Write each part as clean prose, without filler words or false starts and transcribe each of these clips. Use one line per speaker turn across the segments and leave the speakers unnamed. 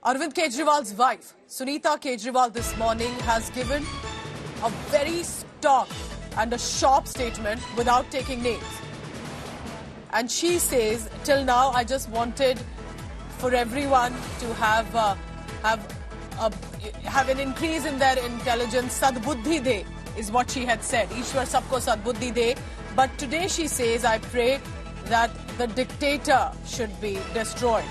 Arvind Kejriwal's wife, Sunita Kejriwal, this morning has given a very stark and a sharp statement without taking names. And she says, till now, I just wanted for everyone to have an increase in their intelligence. Sadbuddhi de is what she had said. Ishwar sabko sadbuddhi de. But today she says, I pray that the dictator should be destroyed.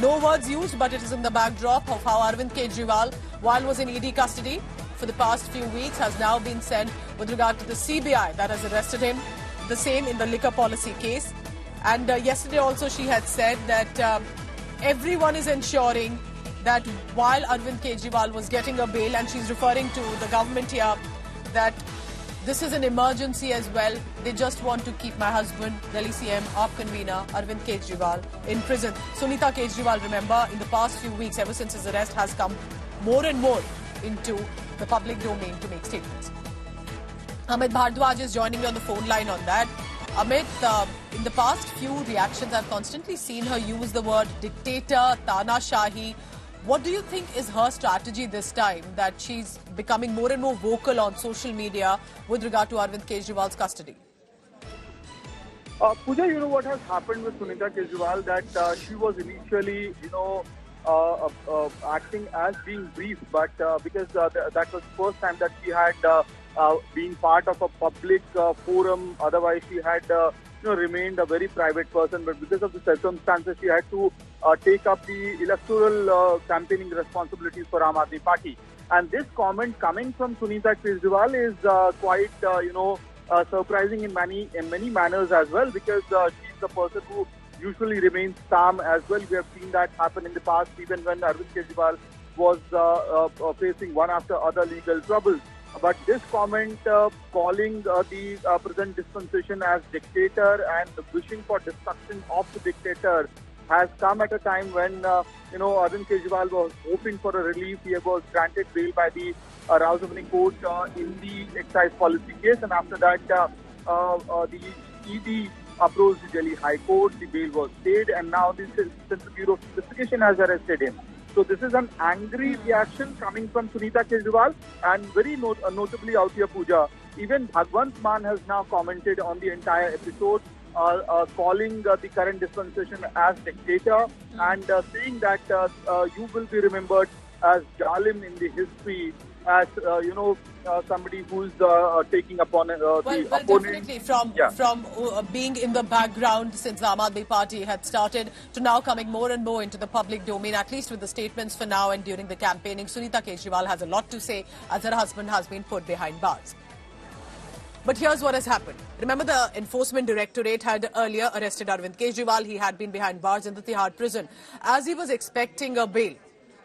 No words used, but it is in the backdrop of how Arvind Kejriwal, while was in ED custody for the past few weeks, has now been sent with regard to the CBI that has arrested him, the same in the liquor policy case. And yesterday also she had said that everyone is ensuring that while Arvind Kejriwal was getting a bail, and she's referring to the government here, that this is an emergency as well. They just want to keep my husband, Delhi CM, AAP convener, Arvind Kejriwal, in prison. Sunita Kejriwal, remember, in the past few weeks, ever since his arrest, has come more and more into the public domain to make statements. Amit Bhardwaj is joining me on the phone line on that. Amit, in the past few reactions, I've constantly seen her use the word dictator, Tanashahi. What do you think is her strategy this time, that she's becoming more and more vocal on social media with regard to Arvind Kejriwal's custody?
Pooja, you know what has happened with Sunita Kejriwal, that she was initially, acting as being brief, but because that was the first time that she had been part of a public forum. Otherwise, she had remained a very private person, but because of the circumstances, she had to take up the electoral campaigning responsibilities for Aam Aadmi Party. And this comment coming from Sunita Kejriwal is quite, surprising in many manners as well, because she's the person who usually remains calm as well. We have seen that happen in the past, even when Arvind Kejriwal was facing one after other legal troubles. But this comment calling the present dispensation as dictator and wishing for destruction of the dictator has come at a time when, Arvind Kejriwal was hoping for a relief. He was granted bail by the Rawalpindi court in the excise policy case. And after that, the ED approached the Delhi High Court. The bail was stayed. And now the Central Bureau of Investigation has arrested him. So this is an angry reaction coming from Sunita Kejriwal, and very notably out here, Pooja, even Bhagwant Mann has now commented on the entire episode, calling the current dispensation as dictator, and saying that you will be remembered as Jalim in the history, as somebody who's taking upon the opponent.
Definitely from being in the background since the Aam Aadmi Party had started to now coming more and more into the public domain, at least with the statements for now and during the campaigning. Sunita Kejriwal has a lot to say as her husband has been put behind bars. But here's what has happened. Remember, the Enforcement Directorate had earlier arrested Arvind Kejriwal. He had been behind bars in the Tihar prison. As he was expecting a bail,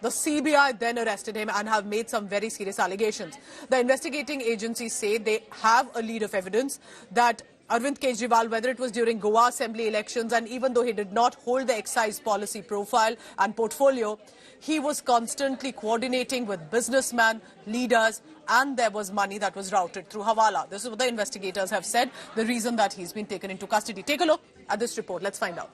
the CBI then arrested him and have made some very serious allegations. The investigating agencies say they have a lead of evidence that Arvind Kejriwal, whether it was during Goa Assembly elections, and even though he did not hold the excise policy profile and portfolio, he was constantly coordinating with businessmen, leaders, and there was money that was routed through Hawala. This is what the investigators have said, the reason that he's been taken into custody. Take a look at this report. Let's find out.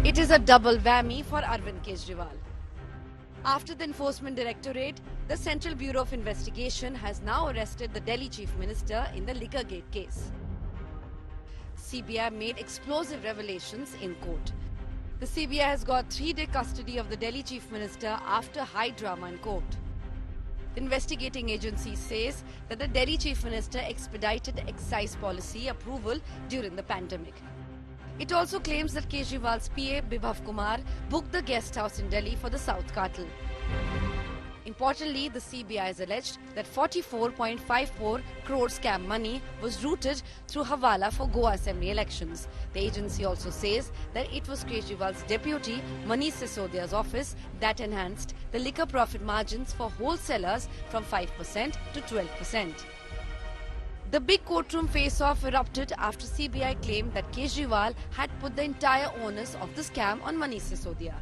It is a double whammy for Arvind Kejriwal. After the Enforcement Directorate, the Central Bureau of Investigation has now arrested the Delhi Chief Minister in the Liquorgate case. CBI made explosive revelations in court. The CBI has got 3-day custody of the Delhi Chief Minister after high drama in court. The investigating agency says that the Delhi Chief Minister expedited excise policy approval during the pandemic. It also claims that Kejriwal's PA Bibhav Kumar booked the guest house in Delhi for the South Cartel. Importantly, the CBI has alleged that 44.54 crore scam money was routed through Hawala for Goa Assembly elections. The agency also says that it was Kejriwal's deputy, Manish Sisodia's office, that enhanced the liquor profit margins for wholesalers from 5% to 12%. The big courtroom face-off erupted after CBI claimed that Kejriwal had put the entire onus of the scam on Manish Sisodia.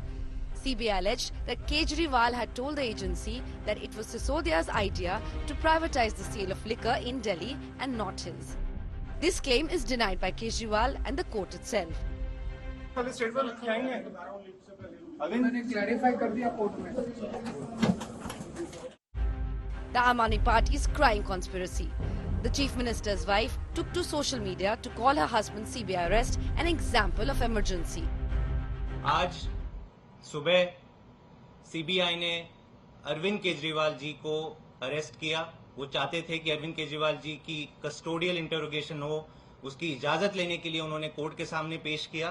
CBI alleged that Kejriwal had told the agency that it was Sisodia's idea to privatize the sale of liquor in Delhi and not his. This claim is denied by Kejriwal and the court itself.
खाली statement क्या ही है अभी
मैंने clarify कर दिया court में।
The Aam Aadmi Party's crying conspiracy. The Chief Minister's wife took to social media to call her husband's CBI arrest an example of emergency.
आज सुबह सीबीआई ने अरविंद केजरीवाल जी को अरेस्ट किया। वो चाहते थे कि अरविंद केजरीवाल जी की कस्टोडियल इंटरोगेशन हो, उसकी इजाजत लेने के लिए उन्होंने कोर्ट के सामने पेश किया।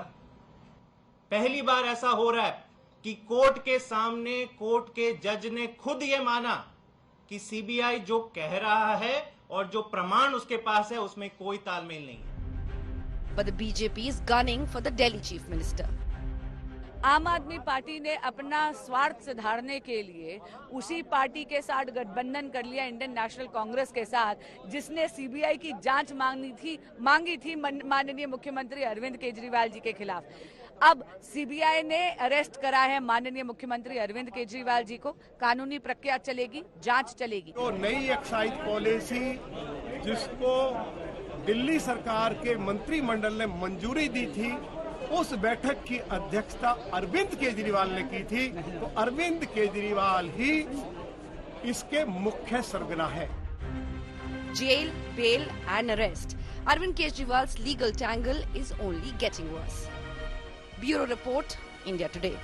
पहली बार ऐसा हो रहा है कि कोर्ट के सामने कोर्ट के जज ने खुद ये माना कि सीबीआई जो कह रहा है और जो प्रमाण उसके पास है उसमें कोई तालमेल नहीं है।
But the BJP is gunning for the Delhi Chief Minister.
आम आदमी पार्टी ने अपना स्वार्थ सुधारने के लिए उसी पार्टी के साथ गठबंधन कर लिया, इंडियन नेशनल कांग्रेस के साथ, जिसने सीबीआई की जांच मांगी थी माननीय मुख्यमंत्री अरविंद केजरीवाल जी के खिलाफ। अब सीबीआई ने अरेस्ट करा है माननीय मुख्यमंत्री अरविंद केजरीवाल जी को। कानूनी प्रक्रिया चलेगी, जांच चलेगी।
तो नई एक्साइज पॉलिसी जिसको दिल्ली सरकार के मंत्रिमंडल ने मंजूरी दी थी, उस बैठक की अध्यक्षता अरविंद केजरीवाल ने की थी। तो अरविंद केजरीवाल ही इसके मुख्य सरगना है।
Jail, bail and arrest. Arvind Kejriwal's legal tangle is only getting worse. Bureau Report, India Today.